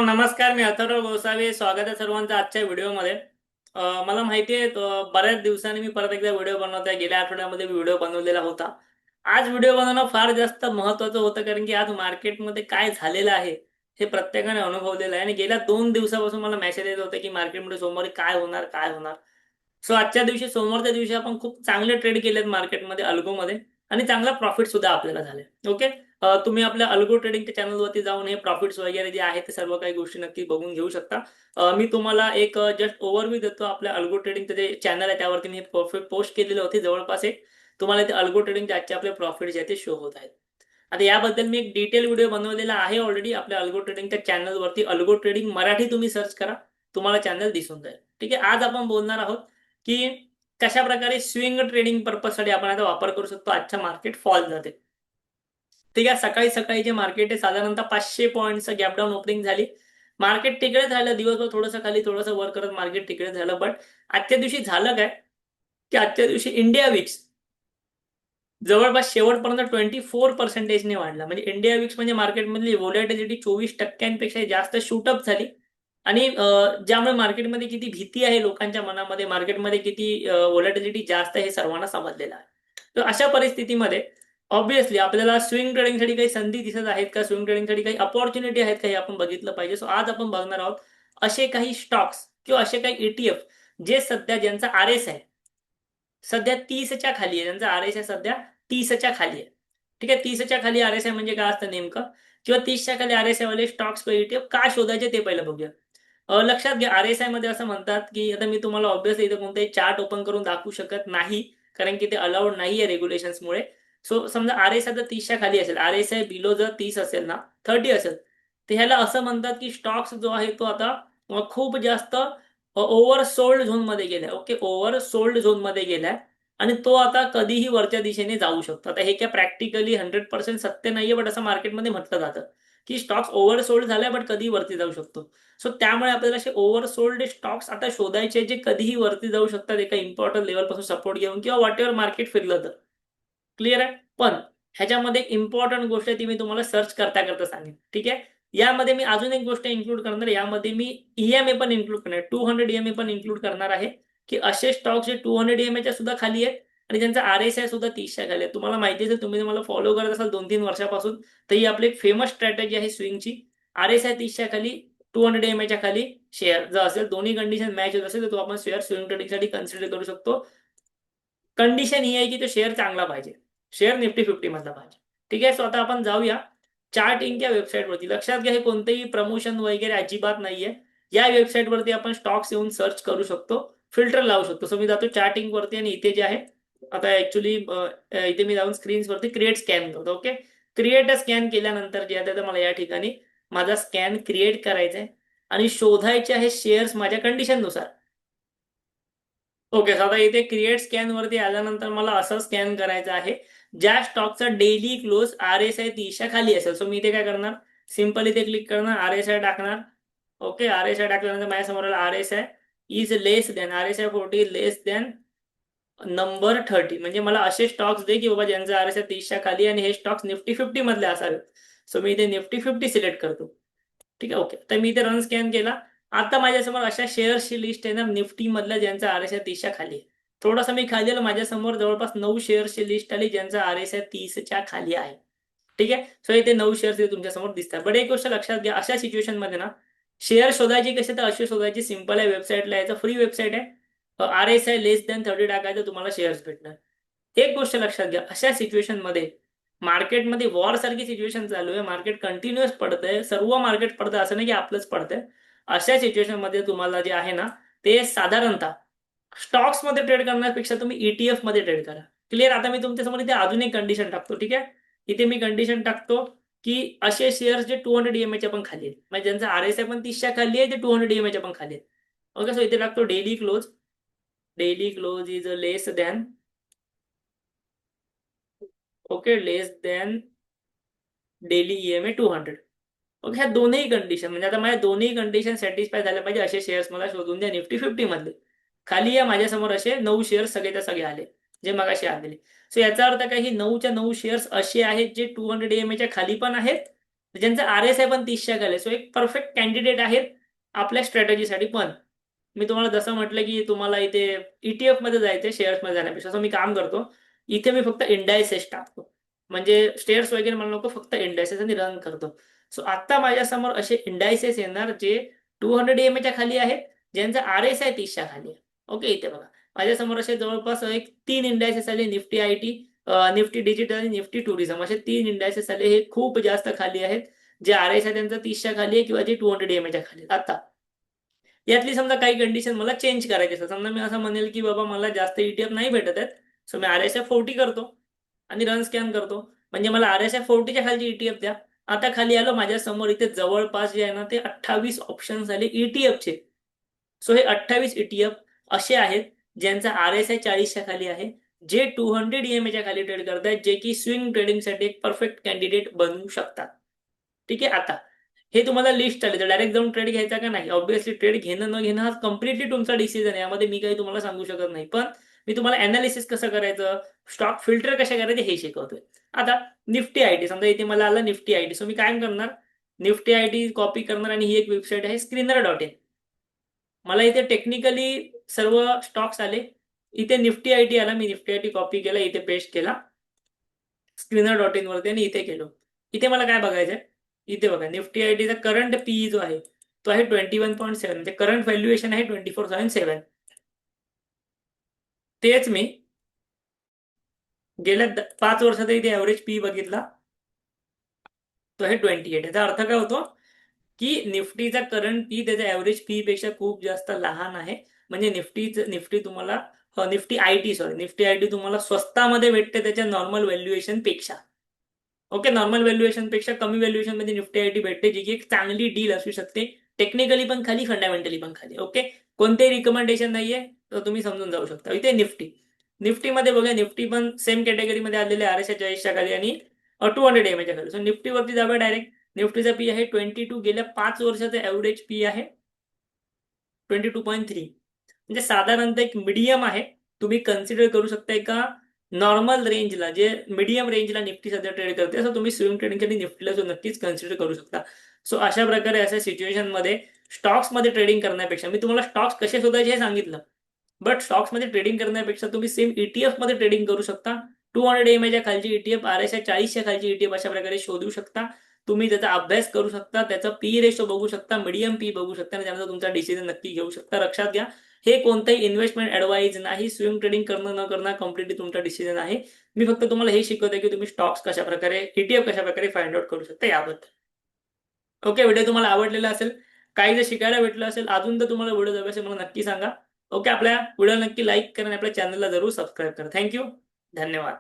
मित्रांनो नमस्कार. मी अथर्व गोसावी. स्वागत आहे सर्वांचं आजच्या व्हिडिओमध्ये. मला माहिती आहे बऱ्याच दिवसांनी मी परत एकदा व्हिडिओ बनवतोय. गेल्या आठवड्यामध्ये व्हिडिओ बनवलेला होता. आज व्हिडिओ बनवणं फार जास्त महत्त्वाचं होतं, कारण की आज मार्केटमध्ये काय झालेलं आहे हे प्रत्येकाने अनुभवलेलं आहे. आणि गेल्या 2 दिवसापासून मला मेसेज येत होते की मार्केटमध्ये सोमवारी काय होणार काय होणार. सो आजच्या दिवशी सोमवारच्या दिवशी आपण खूप चांगले ट्रेड केलेत मार्केटमध्ये अल्गोमध्ये, आणि चांगला प्रॉफिट सुद्धा आपल्याला झाले. ओके. तुम्ही आपल्या अल्गो ट्रेडिंगच्या चॅनलवरती जाऊन हे प्रॉफिट्स वगैरे जे आहे ते सर्व काही गोष्टी नक्की बघून घेऊ शकता. मी तुम्हाला एक जस्ट ओव्हरव्ह्यू देतो. आपल्या अल्गो ट्रेडिंगचं जे चॅनल आहे त्यावरती मी प्रॉफिट पोस्ट केलेले होते. जवळपास एक तुम्हाला ते अल्गो ट्रेडिंगचे आजचे आपले प्रॉफिट जे आहे ते शो होत आहेत. आता याबद्दल मी एक डिटेल व्हिडिओ बनवलेला आहे ऑलरेडी आपल्या अल्गो ट्रेडिंगच्या चॅनलवरती. अल्गो ट्रेडिंग मराठी तुम्ही सर्च करा, तुम्हाला चॅनल दिसून जाईल. ठीक आहे. आज आपण बोलणार आहोत की कशा प्रकारे स्विंग ट्रेडिंग पर्पजसाठी आपण आता वापर करू शकतो आजच्या मार्केट फॉल जाते. ठीक आहे. सकाळी सकाळी जे मार्केट आहे साधारणतः 500 पॉईंटचं गॅप डाऊन ओपनिंग झाली. मार्केट तिकडे झालं, दिवसभर थोडंसं खाली थोडंसं वर करत मार्केट तिकडे झालं. बट आजच्या दिवशी झालं काय, की आजच्या दिवशी इंडिया विक्स जवळपास शेवटपर्यंत 24% वाढला. म्हणजे इंडिया विक्स म्हणजे मार्केटमधली व्होलॅटिलिटी 24% जास्त शूटअप झाली. आणि ज्यामुळे मार्केटमध्ये किती भीती आहे लोकांच्या मनामध्ये, मार्केटमध्ये किती व्होलॅटिलिटी जास्त आहे हे सर्वांना समजलेलं आहे. तर अशा परिस्थितीमध्ये ऑब्व्हियसली आपल्याला स्विंग ट्रेडिंगसाठी काही संधी दिसत आहेत का, स्विंग ट्रेडिंगसाठी काही अपॉर्च्युनिटी आहेत का, हे आपण बघितलं पाहिजे. सो आज आपण बघणार आहोत असे काही स्टॉक्स किंवा असे काही ETF जे सध्या ज्यांचा RS आहे सध्या 30च्या खाली आहे. त्यांचा RS आहे सध्या 30च्या खाली आहे. ठीक आहे. 30च्या खाली RS आहे म्हणजे काय असतं नेमकं, किंवा 30च्या खाली RSI वाले स्टॉक्स ETF का शोधायचे ते पहिलं बघूया. लक्षात घ्या, RSI मध्ये असं म्हणतात की आता मी तुम्हाला ऑब्व्हियसली इथे कोणताही चार्ट ओपन करून दाखवू शकत नाही, कारण की ते अलाउड नाहीये रेग्युलेशन्समुळे. सो समजा RSI जर 30च्या खाली असेल, RSI बिलो जर 30 असेल ना, 30 असेल, तर ह्याला असं म्हणतात की स्टॉक्स जो आहे तो आता खूप जास्त ओव्हर सोल्ड झोनमध्ये गेलाय. ओके, ओव्हर सोल्ड झोनमध्ये गेलाय. आणि तो आता कधीही वरच्या दिशेने जाऊ शकतो. आता हे काय प्रॅक्टिकली 100% सत्य नाहीये, बट असं मार्केटमध्ये म्हटलं जातं की स्टॉक्स ओव्हर सोल्ड झालाय बट कधी वरती जाऊ शकतो. सो त्यामुळे आपल्याला असे ओव्हर सोल्ड स्टॉक्स आता शोधायचे जे कधीही वरती जाऊ शकतात एका इम्पॉर्टंट लेवलपासून सपोर्ट घेऊन, किंवा वॉट एव्हर मार्केट फिरलं तर. क्लिअर आहे. पण ह्याच्यामध्ये एक इम्पॉर्टंट गोष्ट आहे, ती मी तुम्हाला सर्च करता करता सांगेन. ठीक आहे. यामध्ये मी अजून एक गोष्ट इन्क्लूड करणार. यामध्ये मी EMA पण इन्क्लूड करणार, 200 EMA पण इन्क्लूड करणार आहे, की असे स्टॉक्स जे 200 EMA च्या सुद्धा खाली आहेत आणि त्यांचा RSI सुद्धा 30च्या खाली आहे. तुम्हाला माहिती असेल, तुम्ही मला फॉलो करत असाल 2-3 वर्षापासून, तर ही आपली एक फेमस स्ट्रॅटेजी आहे स्विंगची. RSI 30च्या खाली, 200 EMA च्या खाली शेअर जर असेल, दोन्ही कंडिशन मॅच होत असेल, तर तो आपण शेअर स्विंग ट्रेडिंगसाठी कन्सिडर करू शकतो. कंडिशन ही आहे की तो शेअर चांगला पाहिजे, शेअर निफ्टी 50 मधला पाहिजे. ठीक आहे. सो आता आपण जाऊया चार्टिंगच्या वेबसाईटवरती. लक्षात घ्या, हे कोणतेही प्रमोशन वगैरे अजिबात नाहीये. या वेबसाईटवरती आपण स्टॉक्स येऊन सर्च करू शकतो, फिल्टर लावू शकतो. सो मी जातो चार्टिंग वरती, आणि इथे जे आहे आता ऍक्च्युली इथे मी जाऊन स्क्रीन्सवरती क्रिएट स्कॅन करतो. ओके. क्रिएट स्कॅन केल्यानंतर जे आहे मला या ठिकाणी माझा स्कॅन क्रिएट करायचा आहे आणि शोधायचे आहे शेअर्स माझ्या कंडिशननुसार. ओके. आता इथे क्रिएट स्कॅन वरती आल्यानंतर मला असं स्कॅन करायचं आहे ज्या स्टॉकचा डेली क्लोज RSI 30च्या खाली असेल. सो मी इथे काय करणार, सिंपल इथे क्लिक करणार, RSI टाकणार. ओके. RSI टाकल्यानंतर माझ्यासमोर RSI is less than, RSI 40 less than number 30. म्हणजे मला असे स्टॉक्स दे की बाबा ज्यांचा RSI 30च्या खाली आणि हे स्टॉक्स निफ्टी 50 मधले असावेत. सो मी इथे निफ्टी 50 सिलेक्ट करतो. ठीक आहे. ओके. तर मी इथे रन स्कॅन केला. आता माझ्यासमोर अशा शेअर्सची लिस्ट आहे ना निफ्टी मधल्या, ज्यांचा RSI 30च्या खाली आहे. थोडासा मी खाली आलो, माझ्यासमोर जवळपास 9 शेअर्सची लिस्ट आली ज्यांचा RSI 30च्या खाली आहे. ठीक आहे. सो इथे 9 शेअर्स तुमच्या समोर दिसतात. बट एक गोष्ट लक्षात घ्या, अशा सिच्युएशन मध्ये ना शेअर शोधायची कशी, तर अशी शोधायची, सिंपल आहे. वेबसाईटला यायचं, फ्री वेबसाईट आहे. RSI लेस दॅन 30 टाकायचं, तुम्हाला शेअर्स भेटणार. एक गोष्ट लक्षात घ्या, अशा सिच्युएशन मध्ये मार्केटमध्ये वॉर सारखी सिच्युएशन चालू आहे, मार्केट कंटिन्युअस पडतंय, सर्व मार्केट पडतं, असं नाही की आपलंच पडतंय. अशा सिच्युएशन मध्ये तुम्हाला जे आहे ना, ते साधारणतः स्टॉक्स मध्ये ट्रेड करण्यापेक्षा तुम्ही ETF मध्ये ट्रेड करा. क्लिअर. आता मी तुमच्यासमोर इथे अजून एक कंडिशन टाकतो. ठीक आहे. इथे मी कंडिशन टाकतो की असे शेअर्स जे 200 EMA च्या पण खाली आहेत, म्हणजे ज्यांचा RSI पण 30च्या खाली आहे, ते 200 EMA च्या पण खाली आहेत. ओके. सो इथे टाकतो daily close. Daily close is less than, okay, less than daily EMA 200. Okay. ह्या दोन्ही कंडिशन, म्हणजे आता माझ्या दोन्ही कंडिशन सॅटिस्फाय झाल्या पाहिजे, असे शेअर्स मला शोधून द्या निफ्टी 50 मधले. खाली या माझ्यासमोर असे 9 शेअर्स सगळेच्या सगळे आले जे मगाशी आलेले. सो याचा अर्थ काही 9च्या 9 शेअर्स असे आहेत जे 200 EMA च्या खाली पण आहेत ज्यांचं RSI पण 30च्या खाली, सो एक परफेक्ट कॅन्डिडेट आहेत आपल्या स्ट्रॅटेजीसाठी. पण मी तुम्हाला जसं म्हटलं की तुम्हाला इथे ETF मध्ये जायचं शेअर्स मध्ये जाण्यापेक्षा, असं मी काम करतो, इथे मी फक्त इंडायसेस टाकतो. म्हणजे शेअर्स वगैरे मला नको, फक्त इंडायसेस आणि रन करतो. सो आता माझ्यासमोर असे इंडायसेस येणार जे 200 EMA च्या खाली आहेत, ज्यांचा RSI 30च्या खाली आहे. ओके, इथे बघा माझ्यासमोर असे जवळपास एक 3 इंडायसेस आले, निफ्टी IT, निफ्टी डिजिटल आणि निफ्टी टुरिझम, असे 3 इंडायसेस आले. हे खूप जास्त खाली आहेत, जे RSI त्यांचा 30च्या खाली आहे किंवा जे 200 EMA च्या खाली. आता यातली समजा काही कंडिशन मला चेंज करायची असेल, समजा मी असं म्हणेल की बाबा मला जास्त ETF नाही भेटत आहेत, सो मी RSI 40 करतो आणि रन स्कॅन करतो, म्हणजे मला RSI 40च्या खालची ETF द्या. आता खाली आलो, माझ्या समोर इथे जवळपास जे आहे ना ते 28 ऑप्शन्स आले ETFचे. सो हे 28 ETF असे आहेत ज्यांचा RSI 40च्या खाली आहे, जे 200 EMA च्या खाली ट्रेड करतायत, जे की स्विंग ट्रेडिंगसाठी एक परफेक्ट कॅन्डिडेट बनू शकतात. ठीक आहे, आता हे तुम्हाला लिस्ट आली तर डायरेक्ट जाऊन ट्रेड घ्यायचा का नाही, ऑब्व्हियसली ट्रेड घेणं न घेणं हा कम्प्लिटली तुमचा डिसिजन आहे, यामध्ये मी काही तुम्हाला सांगू शकत नाही. पण मी तुम्हाला अनालिसिस कसं करायचं, स्टॉक फिल्टर कशा करायचे हे शिकवतोय. आता निफ्टी IT, समजा इथे मला आलं निफ्टी IT, सो मी काय करणार, निफ्टी IT कॉपी करणार आणि ही एक वेबसाईट आहे स्क्रीनर.in. मला इथे टेक्निकली सर्व स्टॉक्स आले, इथे निफ्टी IT आला, मी निफ्टी IT कॉपी केला, इथे पेस्ट केला स्क्रीनर.in वरती आणि इथे केलो. इथे मला काय बघायचंय, इथे बघा निफ्टी ITचा करंट PE जो आहे तो आहे 21.7, म्हणजे करंट व्हॅल्युएशन आहे 24.7. तेच मी गेल्या 5 वर्षात इथे ऍव्हरेज PE बघितला, तो आहे 28. याचा अर्थ काय होतो की निफ्टीचा करंट PE त्याच्या ऍव्हरेज PE पेक्षा खूप जास्त लहान आहे. म्हणजे निफ्टी तुम्हाला Nifty IT, sorry Nifty IT तुम्हाला स्वस्तामध्ये भेटते त्याच्या नॉर्मल व्हॅल्युएशन पेक्षा. ओके, नॉर्मल व्हॅल्युएशन पेक्षा कमी व्हॅल्युएशन मध्ये निफ्टी IT भेटते, जी की एक चांगली डील असू शकते. टेक्निकली पण खाली, फंडामेंटली पण खाली. ओके, कोणतेही रिकमेंडेशन नाहीये, तर तुम्ही समजून जाऊ शकता. इथे निफ्टीमध्ये बघा, निफ्टी पण सेम कॅटेगरीमध्ये आलेले RSI 40च्या खाली आणि 200 EMA च्या खाली. सो निफ्टीवरती जाऊया डायरेक्ट. निफ्टीचा पी आहे 22, गेल्या 5 वर्षाचा ऍव्हरेज पी आहे 22.3. म्हणजे साधारणतः एक मीडियम आहे. तुम्ही कन्सिडर करू शकता का नॉर्मल रेंजला, जे मीडियम रेंजला निफ्टी सध्या ट्रेड करते, असं तुम्ही स्विंग ट्रेडिंगसाठी निफ्टीला नक्कीच कन्सिडर करू शकता. सो अशा प्रकारे अशा सिच्युएशनमध्ये स्टॉक्समध्ये ट्रेडिंग करण्यापेक्षा, मी तुम्हाला स्टॉक्स कसे शोधायचे हे सांगितलं, बट स्टॉक्समध्ये ट्रेडिंग करण्यापेक्षा तुम्ही सेम ETF मध्ये ट्रेडिंग करू शकता. 200 EMA च्या खालची ETF, RSI 40च्या खालची ETF अशा प्रकारे शोधू शकता. तुम्ही त्याचा अभ्यास करू शकता, त्याचा PE रेशो बघू शकता, मीडियम PE बघू शकता आणि त्यानंतर तुमचा डिसिजन नक्की घेऊ शकता. लक्षात घ्या, हे कोणताही इन्व्हेस्टमेंट ऍडवाइज नाही. स्विंग ट्रेडिंग करणं न करणं कम्प्लिटली तुमचा डिसिजन आहे. मी फक्त तुम्हाला हे शिकवतोय की तुम्ही स्टॉक्स कशा प्रकारे, ETF कशा प्रकारे फाइंड आउट करू शकता याबद्दल. ओके, व्हिडिओ तुम्हाला आवडलेला असेल, काही जर शिकायला भेटलं असेल, अजून तर तुम्हाला व्हिडिओ हवे असेल मला नक्की सांगा. ओके, आपल्या व्हिडिओ नक्की लाईक करा आणि आपल्या चॅनलला जरूर सबस्क्राईब करा. थँक्यू, धन्यवाद.